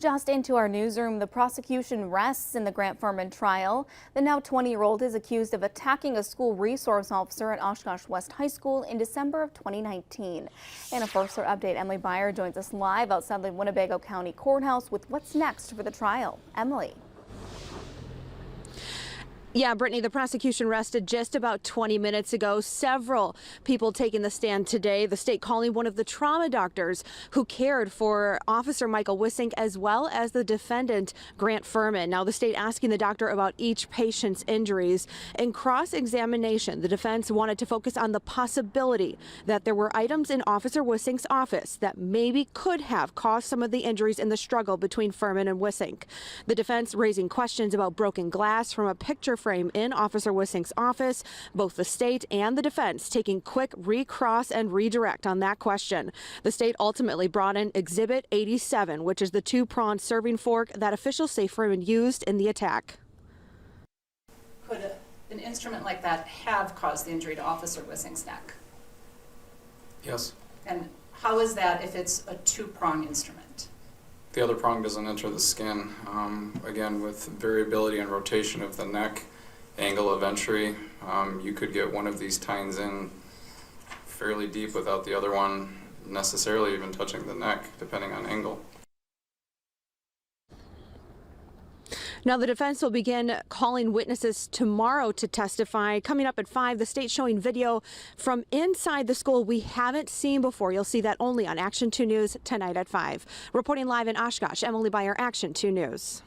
Just into our newsroom, the prosecution rests in the Grant Fuhrman trial. The now 20-year-old is accused of attacking a school resource officer at Oshkosh West High School in December of 2019. And a further update, Emily Byer joins us live outside the Winnebago County Courthouse with what's next for the trial. Emily. Yeah, Brittany, the prosecution rested just about 20 minutes ago. Several people taking the stand today. The state calling one of the trauma doctors who cared for Officer Mike Wissink, as well as the defendant, Grant Fuhrman. Now, the state asking the doctor about each patient's injuries. In cross-examination, the defense wanted to focus on the possibility that there were items in Officer Wissink's office that maybe could have caused some of the injuries in the struggle between Fuhrman and Wissink. The defense raising questions about broken glass from a picture frame in Officer Wissink's office. Both the state and the defense taking quick recross and redirect on that question. The state ultimately brought in Exhibit 87, which is the two-pronged serving fork that officials say Fuhrman used in the attack. Could an instrument like that have caused the injury to Officer Wissink's neck? Yes. And how is that if it's a two-prong instrument? The other prong doesn't enter the skin. Again, with variability and rotation of the neck, angle of entry, you could get one of these tines in fairly deep without the other one necessarily even touching the neck, depending on angle. Now, the defense will begin calling witnesses tomorrow to testify. Coming up at 5, the state showing video from inside the school we haven't seen before. You'll see that only on Action 2 News tonight at 5. Reporting live in Oshkosh, Emily Byer, Action 2 News.